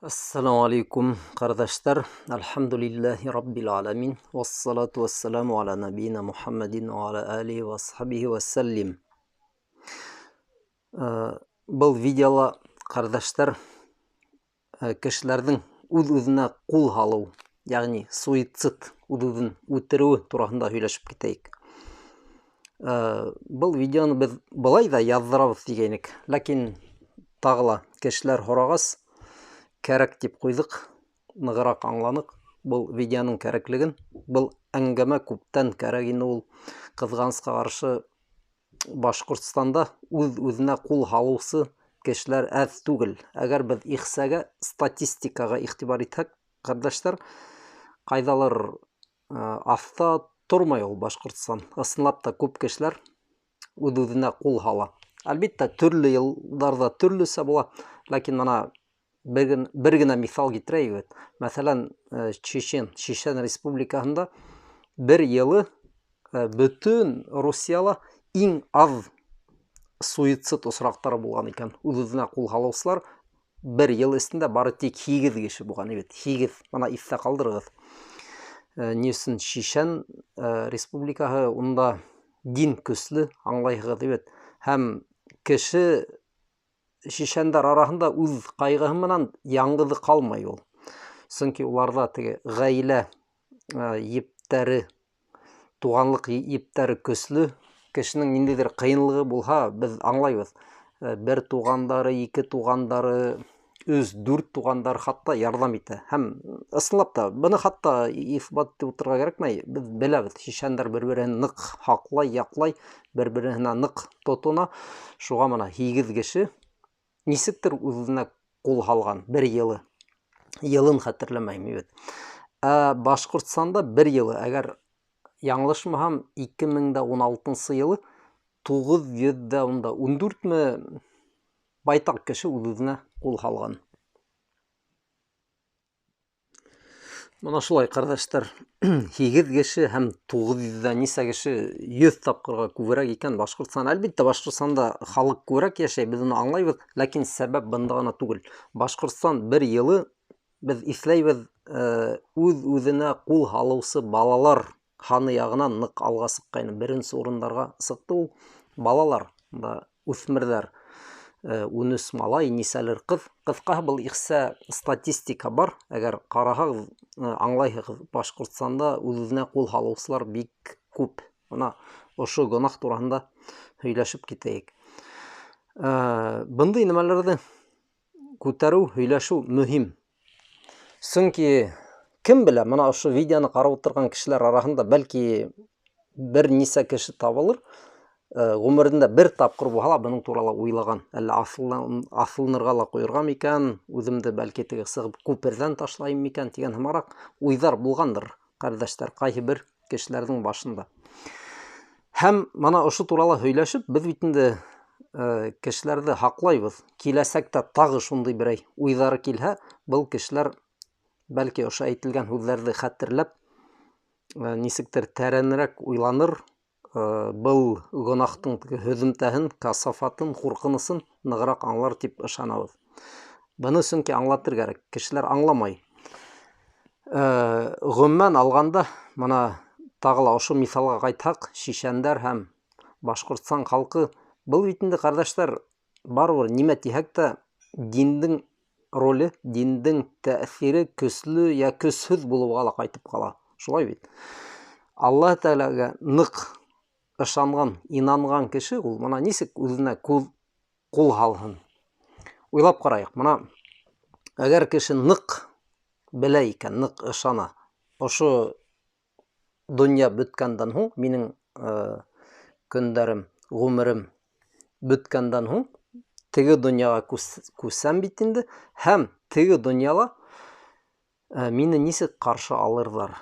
Assalamu alaikum kardeşler. Elhamdülillahi Rabbil alamin. Vessalatu vesselamu ala nabiyina Muhammedin ve ala alihi ve ashabihi ve sellim. Бұл видеола kardeşler kişilerдің үз-үзіне қол алу, яғни суицид, үз-үзін өлтіруі турасында сөйлесіп кетейік. Бұл видеоны біз былай да яздырабыз дегенік, ләкин тағыла кешілер сұрағас, кәрәк деп қойдық, нығырақ аңланык. Бұл видеоның кәрәклеген, бұл әңгәмә күптән кәрәк инде, ул кызганычка каршы Башкортстанда үз-үзенә кул алучы кешеләр әз түгел. Әгәр без ихсага, статистикага игътибар итсәк, кардәшләр, кайдалыр аста тормый ул Башкортстан. Ысынлап та күп кешеләр үз-үзенә кул ала. Әлбәттә, төрле елларда төрлесе була, ләкин мана бер генә мисал китерәйек. Мәсәлән, Чечен Республикаһында бер елы бөтен Русияла иң аз суицид осрактары булган икән. Үз-үзенә кул алучылар бер ел эчендә бары тик 8 кеше булган. 8. Мана исә калдырыгыз. Ни өчен Чечен Республикаһы, унда дин көчле, аңлайсыз, һәм кеше Чечендар арасында үз кайгыһы менән яңгызы калмай ул. Чөнки уларда теге гаилә ептәре, туганлык ептәре көчле. Кешенең ниндидер кыенлыгы булса, без аңлайбыз. Бер тугандары, ике тугандары, 3-4 тугандар хатта ярдәм итә. Һәм ысынлап та, буны хатта исбат итеп утырга кирәкмәй, без беләбез. Чечендар бер-берен нык хаклай, яклай, бер-беренә нык тотына. Шуга мына 8 кеше нисектер үзенә кул алган бер елы. Елын хәтерләмәйм. Башкортстанда бер елы, әгәр яңлышмасам, 2016 елы 914 байтак кеше үзенә кул алган. Мына шулай, кардәшләр, 8 кеше һәм 900 нисә кеше 100 тапкырга күбрәк икән Башкортстан. Әлбәттә, Башкортстанда халык күбрәк яшәй, без аны аңлайбыз, ләкин сәбәп бында гына түгел. Башкортстан бер елы, без исләйбез, үз-үзенә кул алучы балалар ханы ягынан нык алга сыккан. Беренче урыннарга сыкты ул балалар, үсмерләр. 13 малай, нисәлер кыз. Кыскасы, был ихса статистика бар. Әгәр карасагыз, аңлайсыз, Башкортстанда үз-үзенә кул алучылар бик күп. Мына ошо гынах турында сөйләшеп китәйек. Бындай нәмәләрне күтәрү, сөйләшү мөһим. Чөнки кем белә, мына ошо видеоны карап утырган кешеләр арасында бәлки бер нисә кеше табылыр. Гомерендә бер тапкыр булса, буның турында уйлаган. Әллә асылнырга ла куярга микән, үземдә бәлки теге сыгып күпердән ташлайм микән дигән һәмарак уйдар булгандыр, кардәшләр, кайсы бер кешеләрнең башында. Һәм мана ошо турында сөйләшеп, без бит инде кешеләрне хаклайбыз. Киләсәктә тагы шундый берәй уйдары килһә, был кешеләр бәлки ошо әйтелгән сүзләрне хәтерләп, нисектер тәрәнрәк уйланыр, был гынахтың һөземтәһен, касафатын, куркынысын ныграк аңлар дип ышанабыз. Буны чөнки аңлатыр кирәк, кешеләр аңламай. Гомумән алганда, мана тагыла ошо мисалга кайтсак, Чечендар һәм Башкортстан халкы, был бит инде, кардәшләр, барыбер нимә тиһәк тә, диндең роле, диндең тәэсире көчле я көчсез булуга ла кайтып кала. Шулай бит. Аллаһ Тәгаләгә нык ышанган, инанган кеше ул мына нисек үзенә кул алсын. Уйлап карайык. Мына әгәр кеше нык белә икән, нык ышана, ошо дөнья беткәндән һуң, минең көндәрем, гомерем беткәндән һуң, теге дөньяга күсәм бит инде, һәм теге дөньяла мине нисек каршы алырлар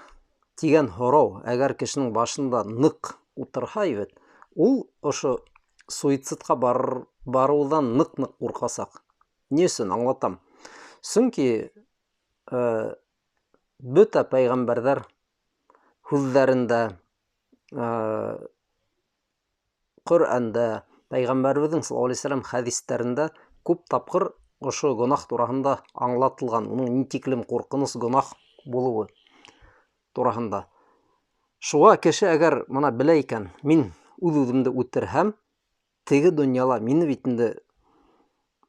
дигән сорау, әгәр кешенең башында нык утырса, ул ошо суицидка барудан нык-нык куркасак. Ни өчен аңлатам? Чөнки бөтә пәйгамбәрләр сүзләрендә, Коръәндә, Пәйгамбәребезнең саллаллаһу алейһи ва саллям хәдисләрендә күп тапкыр ошо гонах тураһында аңлатылган, уның нитиклем куркыныс гонах булуы тураһында. Шуға кеше әгәр мына белә икән, мин үҙ үҙемде үтерһәм, теге дөньяла мине бит инде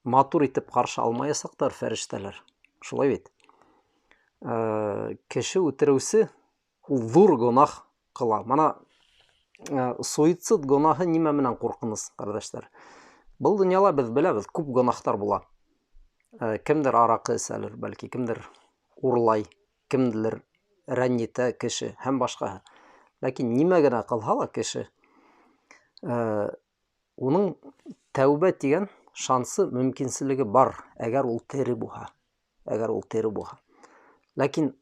матур итеп ҡаршы алмаясаҡтар фәрештәләр. Шулай бит. Кеше үтереүсе ул ҙур гонах ҡыла. Мана суицид гонаһы нимә менән ҡурҡыныс, ҡәрҙәштәр? Был донъяла беҙ беләбеҙ, күп гонаһтар була. Кемдер араҡы эсәлер, бәлки, кемдер урлай, кемдер рәнйетә кеше һәм башҡаһы. Ләкин нимә генә ҡылһа ла кеше, уның тәүбә тигән шансы, мөмкинселеге бар, әгәр ул тере булһа. Әгәр ул тере булһа. Ләкин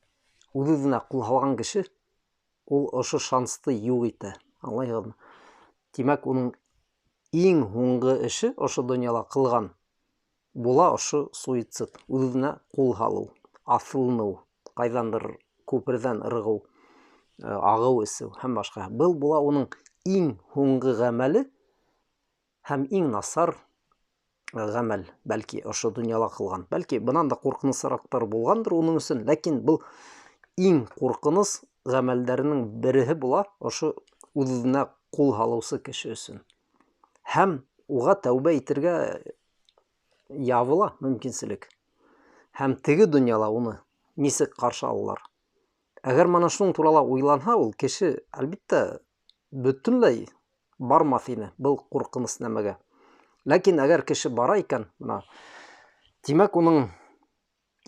үҙ-үҙенә ҡул һалған кеше, ул ошо шансты юҡ итә. Аңлайһығыҙмы? Тимәк, уның иң һуңғы эше ошо донъяла ҡылған була ошо суицид. Үҙ-үҙенә ҡул һалыу, аҫылыныу, ҡайҙандыр күперҙән ырғыу, ағыу эсеү һәм башҡаһы. Был була уның иң һуңғы ғәмәле һәм иң насар ғәмәл, бәлки, ошо донъяла ҡылған. Бәлки, бынан да ҡурҡынысыраҡтар булғандыр уның өсөн, ләкин был иң ҡурҡыныс ғәмәлдәренең береһе була ошо үҙ-үҙенә ҡул һалыусы кеше өсөн. Һәм уға тәүбә итергә ябыла мөмкинселек. Һәм теге донъяла уны нисек ҡаршы алалар? Әгәр мана шуның турала уйланһа, ул кеше, әлбиттә, бөтөнләй бармаҫ ине был ҡурҡыныс нәмәгә. Ләкин әгәр кеше бара икән, тимәк, уның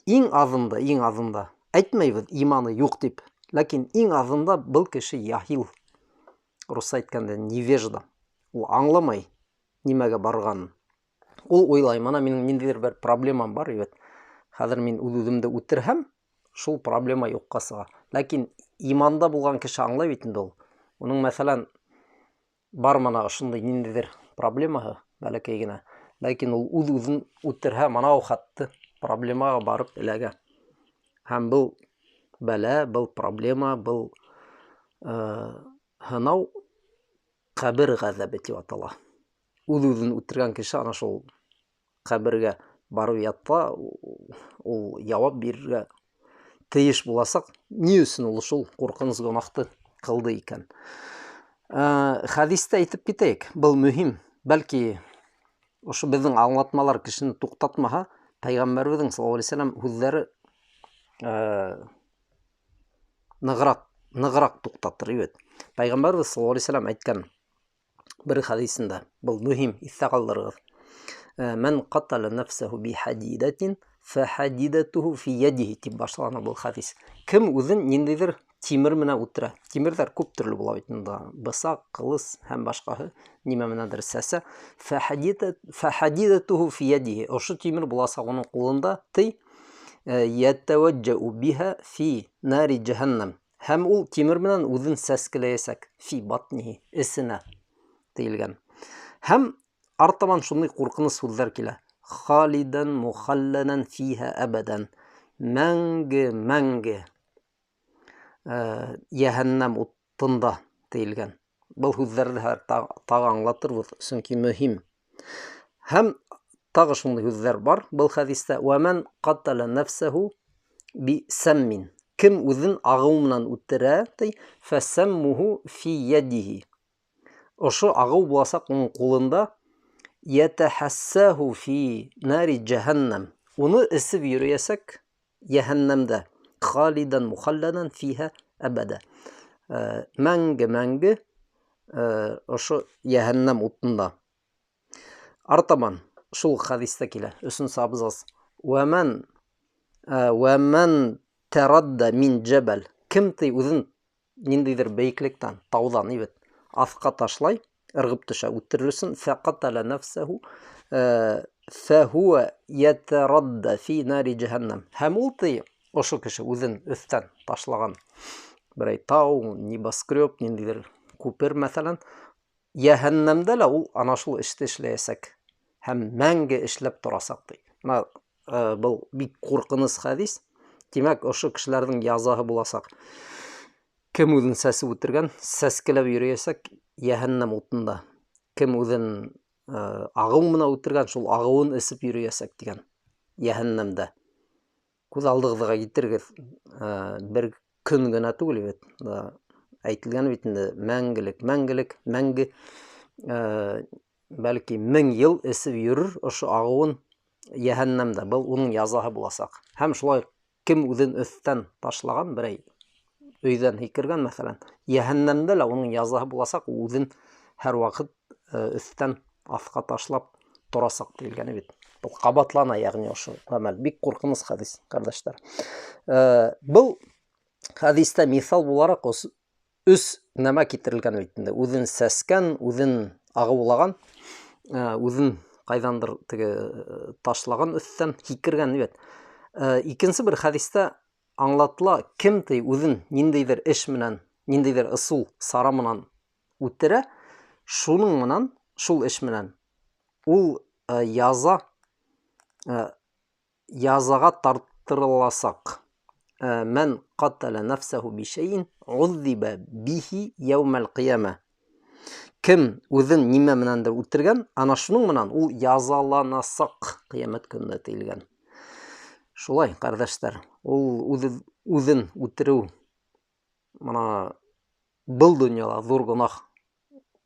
иң аҙында, әйтмәйбеҙ иманы юҡ тип, ләкин иң аҙында был кеше яһил. Русса әйткәндә, невежда. Ул аңламай нимәгә барғанын. Ул уйлай, мана минең ниндәйҙер бер проблемам бар, хәҙер мин үҙ-үҙемде үтерһәм, шул проблема юҡҡа сыға. Ләкин иманда булған кеше аңлай бит инде ул. Уның, мәҫәлән, бар мана ошондай ниндәйҙер проблемаһы, бәләкәй генә. Ләкин ул үҙ-үҙен үтерһә, манау хатты проблемаға барып эләгә. Һәм был бәлә, был проблема, был һынау ҡәбер ғәҙәбе тип атала. Үҙ-үҙен үтергән кеше ана шул ҡәбергә барып ятта, ул яуап бирергә тейеш буласаҡ, ни өсөн ул шул ҡурҡыныс гонаһты ҡылды икән. Хәҙистә әйтеп китәйек, был мөһим. Бәлки, ошо беҙҙең аңлатмалар кешене туҡтатмаһа, Пәйғәмбәребеҙҙең саллаллаху алейһи ва саллям һүҙҙәре нығыраҡ туҡтатыр. Пәйғәмбәребеҙ саллаллаху алейһи ва саллям әйткән бер хәҙисендә, был мөһим, иҫтә ҡалдырығыҙ. Мән ҡатала нәфсәһу бихадидатин фәхадидатуһу фи йәдиһи тип башлана был хәҙис. Кем үҙен ниндәйҙер тимер менән үтерә? Тимерҙәр күп төрлө була бит инде. Бысаҡ, ҡылыс һәм башҡаһы нимә менәндер сәсә. Фәхадидатуһу фи йәдиһи. Ошо тимер буласаҡ уның ҡулында, ти, йәтәүәджәу биһа фи нари джаһаннам. Һәм ул тимер менән үҙен сәскеләйәсәк. Фи батниһи, эсенә тейелгән. Һәм артабан шундай ҡурҡыныс һүҙҙәр килә. Халидан мухалланан фиһа әбәдән. Мәңге йәһәннәм утында тейелгән. Был һүҙҙәрҙе тағы аңлатырбыҙ, сөнки мөһим. Һәм тағы шундай һүҙҙәр бар был хәҙистә. Вәмән ҡатала нәфсәһу бисәммин. Кем үҙен ағыу менән үтерә, фәсәммуһу фи йәдиһи. Ошо ағыу буласаҡ уның ҡулында. Йәтәхәссәһу фи нари джаһаннам. Уны эсеп йөрөйәсәк йәһәннәмдә. Халидан мухалланан фиһа әбәдә. Мәңге ошо йәһәннәм утында. Артабан шул хәҙистә килә. 3-нче абзац. Вәмән тәрадда мин джәбәл. Кем үҙен ниндәйҙер бейеклектән, тауҙан, аҫҡа ташлай, ырғып төшә үтерер өсөн, фәҡатала нәфсәһу фәһуә йәтәрадда фи нари джаһаннам. Һәм ул ошо кеше үҙен өҫтән ташлаған берәй тау, небоскреб, ниндәйҙер күпер, мәҫәлән, йәһәннәмдә лә ул ана шул эште эшләйәсәк һәм мәңге эшләп торасаҡ. Был бик ҡурҡыныс хәҙис. Тимәк, ошо кешеләрҙең язаһы буласаҡ. Кем үҙен сәсеп үтергән, сәскеләп йөрөйәсәк йәһәннәм утында. Кем үҙен ағыу менән үтергән, шул ағыуын эсеп йөрөйәсәк тигән. яһәннәмдә. Күз алдыгызга китерегез, бер көн генә түгел бит. Әйтелгән бит инде, мәңге, бәлки 1000 ел эсеп йөрер ошо агуын яһәннәмдә. Был уның язаһы буласак. Һәм шулай кем үзен өстән ташлаган, берәй өйдән һикергән мәсәлән, яһәннәмдә лә уның язаһы буласак, үзен һәр вакыт өстән аҫҡа ташлап торасак дигәне бит. Был ҡабатлана, ягъни ошо ғәмәл. Бик ҡурҡыныс хәдис, ҡәрҙәштәр. Был хәдистә миҫал булараҡ 3 нәмә китерелгән бит инде. Үҙен сәскән, үҙен ағыулаган, үҙен ҡайҙандыр теге ташлаган өҫтән, һикергән бит. Икенсе бер хәдистә аңлатыла, кемде үҙен ниндәйҙер эш менән, ниндәйҙер ысул сара менән үтерә, шуның менән, шул эш менән ул язаға тарттырыласаҡ. Мән ҡатәлә нәфсәһу бишәйин уҙҙибә биһи йәүмәл ҡиәмә. Кем үҙен нимә менәндер үтергән, ана шуның менән ул язаланасаҡ ҡиәмәт көнөнә тиелгән. Шулай, ҡәрҙәштәр, ул үҙен үтереү, мына был донъяла ҙур гонаһ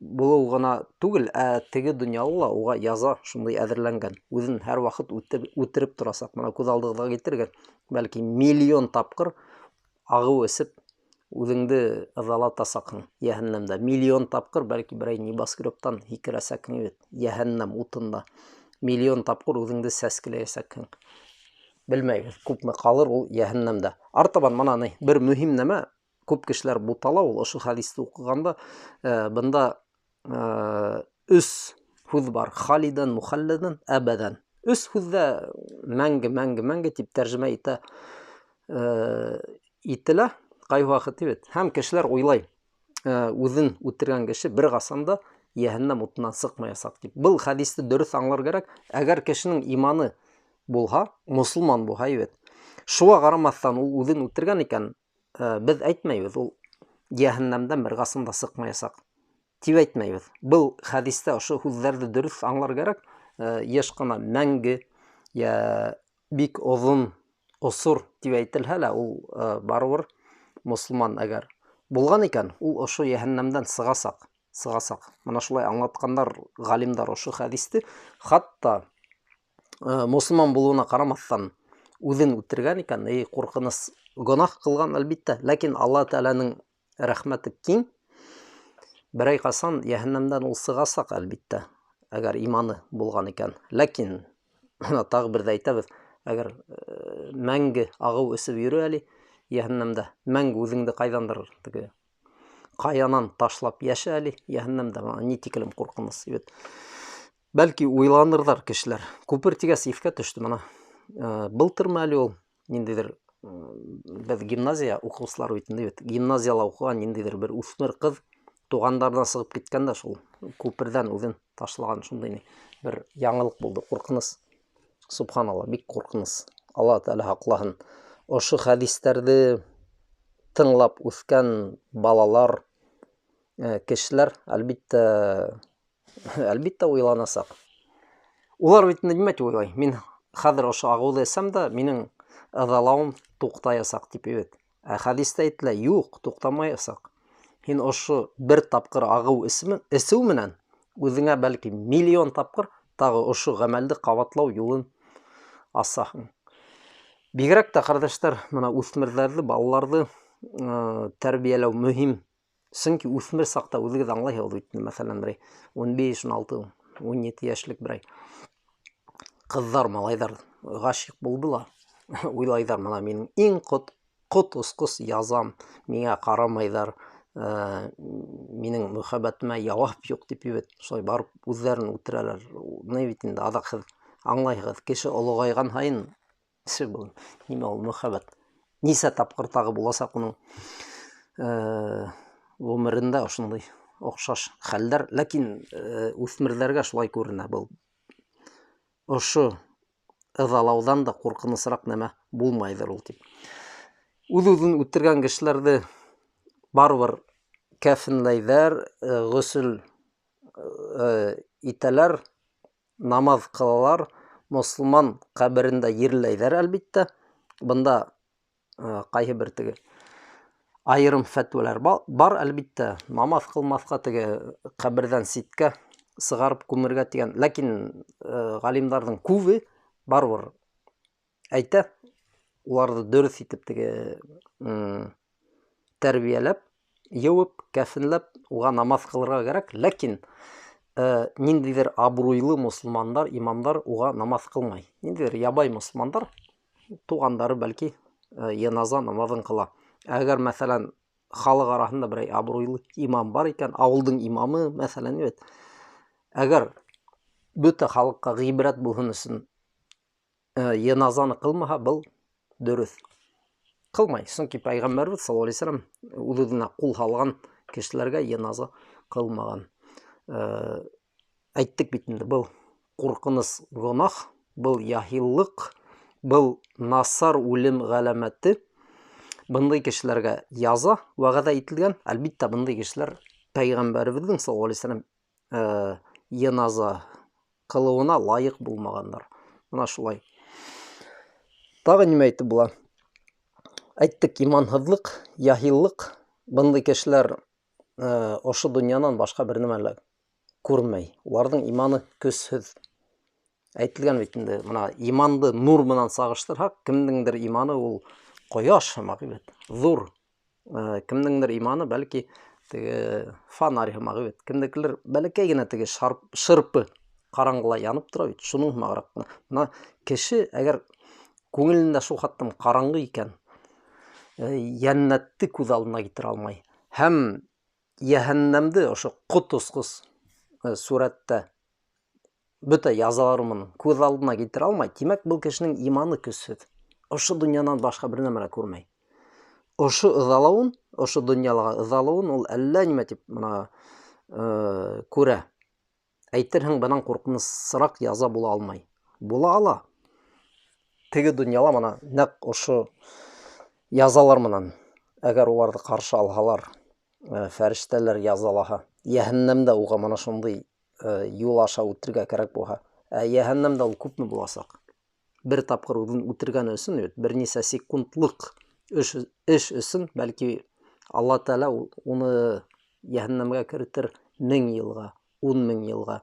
булыу ғына түгел, теге донъяла ла уға яза шундай әҙерләнгән. Үҙен һәр ваҡыт үтереп торасаҡ. Мына күҙ алдығыҙға китергән, бәлки 1,000,000 тапҡыр ағыу эсеп үҙеңде ыҙалатасаҡһың йәһәннәмдә. 1,000,000 тапҡыр бәлки берәй небоскрептан һикерәсәкһең бит, йәһәннәм утында. 1,000,000 тапҡыр үҙеңде сәскеләйәсәкһең. Белмәйбеҙ, күпме ҡалыр ул йәһәннәмдә. Артабан мына бер мөһим нәмә, күп кешеләр бутала ул ошо хәдисте уҡығанда. Бында 3 һүҙ бар: халидан, мухалладан, әбәдән. 3 һүҙҙә мәңге тип тәржемә ителә ҡай ваҡыт бит. Һәм кешеләр уйлай, үҙен үтергән кеше бер ҡасан йәһәннәм утынан сыҡмаясаҡ дип. Был хәдисте дөрөҫ аңлар кәрәк. Әгәр кешенең иманы булһа, мосолман булһа бит, шуға ҡарамаҫтан ул үҙен үтергән икән, беҙ әйтмәйбеҙ, ул йәһәннәмдән бер ҡасан да сыҡмаясаҡ тип әйтмәйбеҙ. Был хәдистә ошо һүҙҙәрҙе дөрөҫ аңлар кәрәк. Йыш ҡына мәңге, бик оҙон осор тип әйтелһә лә, ул барыбер мосолман әгәр булған икән, ул ошо йәһәннәмдән сығасаҡ. Мына шулай аңлатҡандар ғалимдар ошо хәдисте. Хатта мосолман булыуына ҡарамаҫтан үҙен үтергән икән, ҡурҡыныс гонаһ ҡылған, әлбиттә, ләкин Алла Тәғәләнең рәхмәте киң. Берәй ҡасан йәһәннәмдән ул сығасаҡ, әлбиттә, әгәр иманы булған икән. Ләкин тағы бер дә әйтәбеҙ, әгәр мәңге ағыу эсеп йөрө әле йәһәннәмдә, мәңге үҙеңде ҡайҙандыр теге ҡаянан ташлап йәшә әле йәһәннәмдә, ни тиклем ҡурҡыныс. Бәлки уйланырҙар кешеләр. Күпер тигәс иҫкә төштө, мына былтырмы әле ул ниндәйҙер, беҙ гимназия уҡыусылары бит инде, гимназияла уҡыған ниндәйҙер бер үҫмер ҡыҙ туғандарынан сығып киткән дә шул күперҙән үҙен ташлаған, шундай бер яңылыҡ булды, ҡурҡыныс. Субханалла, бик ҡурҡыныс. Алла Тәғәлә һаҡлаһын. Ошо хәдистәрҙе тыңлап үҫкән балалар, кешеләр, әлбиттә уйланасаҡ. Улар бит нимә тип уйлай? Мин хәҙер ошо ағыуҙы әсәм дә, минең ыҙалауым туҡтаясаҡ тип бит. Ә хәдистә әйтелә, юҡ, туҡтамаясаҡ. Һин ошо бер тапҡыр ағыу эсеү менән үҙеңә бәлки 1,000,000 тапҡыр тағы ошо ғәмәлде ҡабатлау юлын асаһың. Бигерәк тә, ҡәрҙәштәр, мына үҫмерҙәрҙе, балаларҙы тәрбиәләү мөһим. Сөнки үҫмер саҡта үҙегеҙ аңлайһығыҙ бит, мәҫәлән, берәй 15, 16, 17 йәшлек берәй ҡыҙҙар, малайҙар ғашиҡ булды ла, уйлайҙар, мына минең иң ҡот осҡос язам, миңә ҡарамайҙар, минең мөхәббәтемә яуап юҡ тип бит, шулай барып үҙҙәрен үтерәләр. Ни бит инде, аҙаҡ һеҙ аңлайһығыҙ, кеше олоғайған һайын, нимә ул мөхәббәт, нисә тапҡыр тағы буласаҡ уның ғүмерендә ошондай оҡшаш хәлдәр. Ләкин үҫмерҙәргә шулай күренә, был ошо ыҙалауҙан да ҡурҡынысыраҡ нәмә булмайҙыр ул тип. Үҙ-үҙен үтергән кешеләрҙе барыбер кәфенләйҙәр, ғөсөл итәләр, намаҙ ҡылалар, Мөселман каберендә ерләйҙәр, әлбиттә. Бында ҡайһы бер теге айырым фәтвәләр бар, әлбиттә. Намаҙ ҡылмаҫҡа теге ҡәберҙән ситкә сығарып күмергә тигән. Ләкин ғалимдарҙың күбе барыбер әйтә, уларҙы дөрөҫ итеп теге тәрбиәләп, йыуып, кәфенләп, уға намаҙ ҡылырға кәрәк. Ләкин ниндейҙер абруйлы мөселмандар, имамдар уға намаҙ ҡылмай. Ниндейҙер ябай мөселмандар, туғандары бәлки йыназа намаҙын ҡыла. Әгәр, мәҫәлән, халыҡ араһында берәй абруйлы имам бар икән, ауылдың имамы, мәҫәлән, әгәр бөтә халыҡҡа ғибрәт булһын өсөн йыназаны ҡылмаһа, был дөрөҫ. Ҡылмай. Сөнки Пәйғәмбәрбеҙ саллаллаху алейһи ва саллям үҙ-үҙенә ҡул һалған кешеләргә йыназа ҡылмаған. Әйттек бит инде, был ҡурҡыныс гонаһ, был яһиллыҡ, был насар үлем ғәләмәте. Бындай кешеләргә яза вәғәҙә ителгән. Әлбиттә, бындай кешеләр Пәйғәмбәребеҙҙең саллаллаху алейһи ва саллям йыназа ҡылыуына лайыҡ булмағандар. Бына шулай. Тағы нимә әйтеп була? Әйттек, иманһыҙлык, яһиллык. Бындай кешеләр ошо донъянан башҡа бер нәмә лә күрмәй. Уларҙың иманы көсһөҙ. Әйтелгән бит инде, бына иманды нур менән сағыштырһаҡ, кемдеңдер иманы ул ҡояш һымаҡ бит, ҙур. Кемдеңдер иманы бәлки теге фонарь һымаҡ бит. Кемдекелер бәләкәй генә теге шырпы ҡараңғыла янып тора бит, шуның һымағыраҡ. Бына кеше әгәр күңелендә шул хаттам ҡараңғы икән, йәннәтте күҙ алдына килтерә алмай. Һәм йәһәннәмде ошо ҡот осҡос сүрәттә бөтә язалары менән күҙ алдына килтерә алмай. Тимәк, был кешенең иманы көсһөҙ. Ошо донъянан башҡа бер нәмә лә күрмәй. Ошо ыҙалауын, ошо донъяға ыҙалауын ул әллә нимә тип бына күрә. Әйтерһең, бынан ҡурҡынысыраҡ яза була алмай. Була ала. Теге донъяла бына нәҡ ошо язалар менән, әгәр уларҙы ҡаршы алһалар, фәрештәләр язалаһа, йәһәннәмдә уға мана шундай юл аша үтергә кәрәк булһа, йәһәннәмдә ул күпме буласаҡ? Бер тапҡыр үҙен үтергән өсөн, бер нисә секундлыҡ эш өсөн, бәлки Алла Тәғәлә уны йәһәннәмгә керетер 1000 йылға, 10 000 йылға,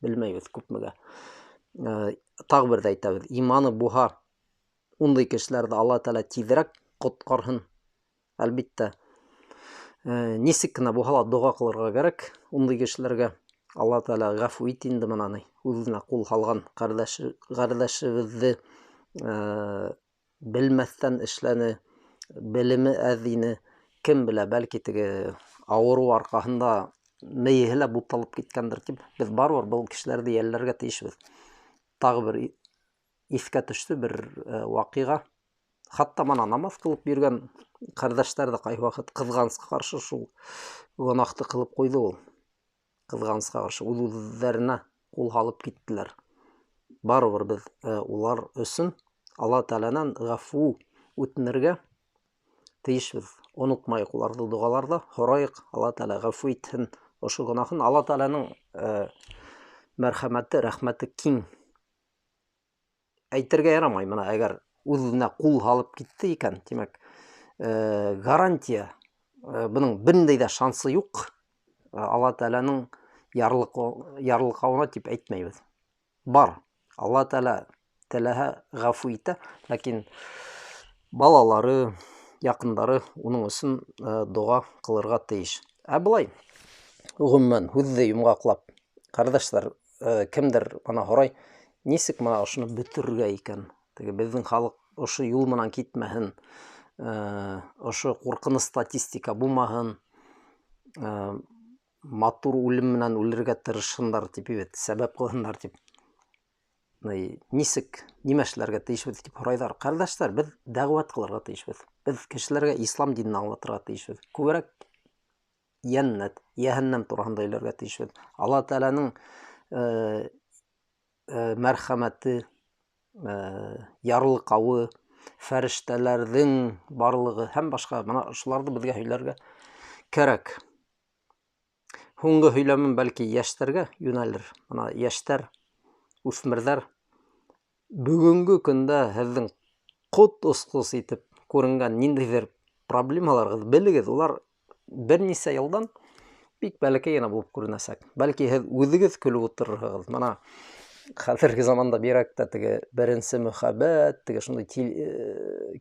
белмәйбеҙ күпмегә. Тағы берҙе әйтәбеҙ, иманы буһа, ундай кешеләрҙе Алла Тәғәлә тиҙерәк ҡотҡарһын. Әлбиттә, нисек кенә буһа ла доға ҡылырға кәрәк ундай кешеләргә. Алла Тәғәлә ғәфү ит инде бынаны, үҙенә ҡул һалған ҡәрҙәшебеҙҙе белмәҫтән эшләне, белеме әҙ ине, кем белә, бәлки теге ауырыу арҡаһында мейеһе лә буталып киткәндер тип, беҙ барыбер был кешеләрҙе йәлләргә тейешбеҙ. Тағы бер иҫкә төштө бер ваҡиға. Хатта мана намаҙ ҡылып йөргән ҡәрҙәштәрҙе ҡайһы ваҡыт ҡыҙғанысҡа ҡаршы шул гонаһты ҡылып ҡуйҙы ул. Ҡыҙғанысҡа ҡаршы үҙ-үҙҙәренә ҡул һалып киттеләр. Барыбер беҙ улар өсөн Алла Тәғәләнән ғәфү үтенергә тейешбеҙ. Онотмайыҡ уларҙы доғаларҙа, һорайыҡ, Алла Тәғәлә ғәфү итһен ошо гонаһын. Алла Тәғәләнең мәрхәмәте, рәхмәте киң. Әйтергә ярамай, бына әгәр үҙенә ҡул һалып китте икән, тимәк, гарантия, бының бендәй ҙә шансы юҡ. Алла Тәғәләнең ярлыҡауына тип әйтмәйбеҙ. Бар, Алла Тәғәлә теләһә ғәфү итә, ләкин балалары, яҡындары уның өсөн доға ҡылырға тейеш. Былай, ғөмүмән, һүҙҙе йомғаҡлап, ҡәрҙәштәр, кемдер бана һорай, нисек мына ошоно бөтөргә икән? Теге беҙҙең халыҡ ошо юл менән китмәһен, ошо ҡурҡыныс статистика булмаһын, матур үлем менән үлергә тырышһындар тип, сәбәп ҡылһындар тип. Нисек, нимә эшләргә тейешбеҙ тип һорайҙар. Ҡәрҙәштәр, беҙ дәғүәт ҡылырға тейешбеҙ. Беҙ кешеләргә ислам динен аңлатырға тейешбеҙ. Күберәк йәннәт, йәһәннәм тураһында һөйләргә тейешбеҙ. Алла Тәғәләнең мәрхәмәте, ярлыҡауы, фәрештәләрҙең барлығы һәм башҡа, бына шуларҙы беҙгә һөйләргә кәрәк. Һуңғы һөйләмем бәлки йәштәргә йүнәлер. Бына йәштәр, үҫмерҙәр, бүгінгі күндә һеҙҙең ҡот осҡос итеп күренгән ниндәйҙер проблемаларығыҙ белегеҙ, улар бер нисә йылдан бик бәләкәй генә булып күренәсәк. Бәлки һеҙ үҙегеҙ көлөп ултырырһығыҙ. Мына хәҙерге заманда бигерәк тә теге беренсе мөхәббәт, теге шундай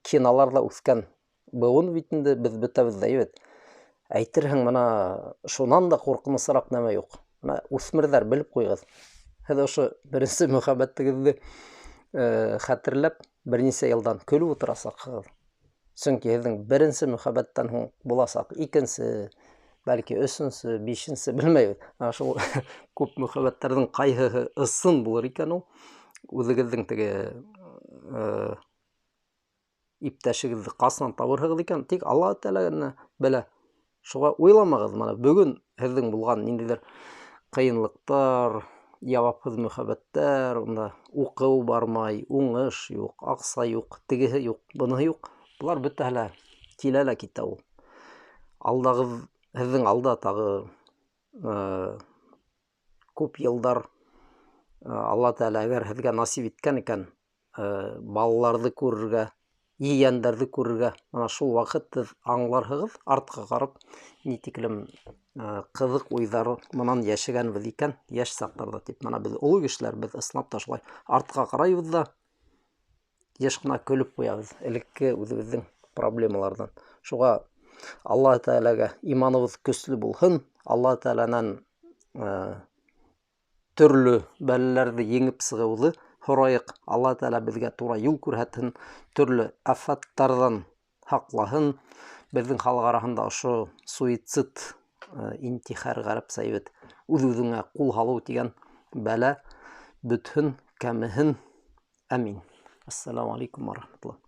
киноларда үҫкән быуын бит инде беҙ бөтәбеҙ ҙә ебет. Әйтерһең, мына шунан да ҡурҡынысыраҡ нәмә юҡ. Мына үҫмерҙәр, белеп ҡуйығыҙ. Һеҙ ошо беренсе мөхәббәтегеҙҙе хәтерләп бер нисә йылдан көлөп ултырасаҡһығыҙ. Сөнки һеҙҙең беренсе мөхәббәттән һуң буласаҡ икенсе, бәлки өсөнсө, бишенсе, белмәйбеҙ. Шул күп мөхәббәттәрҙең ҡайһыһы ысын булыр икән ул, үҙегеҙҙең теге иптәшегеҙҙе ҡасан табырһығыҙ икән, тик Аллаһ Тәғәлә генә белә. Шуға уйламағыҙ, мына бөгөн һеҙҙең булған ниндәйҙер ҡыйынлыҡтар, яуапһыҙ мөхәббәттәр, унда уҡыу бармай, уңыш юҡ, аҡса юҡ, тегеһе юҡ, быныһы юҡ. Былар бөтәһе лә килә лә китә ул. Һеҙҙең алда тағы күп йылдар Алла Тәғәлә әгәр һеҙгә насип иткән икән, балаларҙы күрергә, ейәндәрҙе күрергә, мына шул ваҡыт һеҙ аңларһығыҙ, артҡа ҡарап, ни тиклем ҡыҙыҡ уйҙар менән йәшәгәнбеҙ икән йәш саҡтарҙа тип. Мына беҙ оло кешеләр, беҙ ысынлап та шулай артҡа ҡарайбыҙ ҙа йыш ҡына көлөп ҡуябыҙ элекке үҙебеҙҙең проблемаларҙан. Шуға Аллаһ Тәғәләгә иманыбыҙ көслө булһын, Аллаһ Тәғәләнән төрлө бәләләрҙе еңеп сығыуҙы һорайыҡ. Аллаһ Тәғәлә беҙгә тура юл күрһәтһен, төрлө афаттарҙан һаҡлаһын. Беҙҙең халыҡ араһында ошо суицид, интихар, ғәрәпсә әйбет, үҙ-үҙеңә ҡул һалыу тигән бәлә бөтһөн, кәмеһен. Әмин. Ассаламу алейкум ва рахматуллах.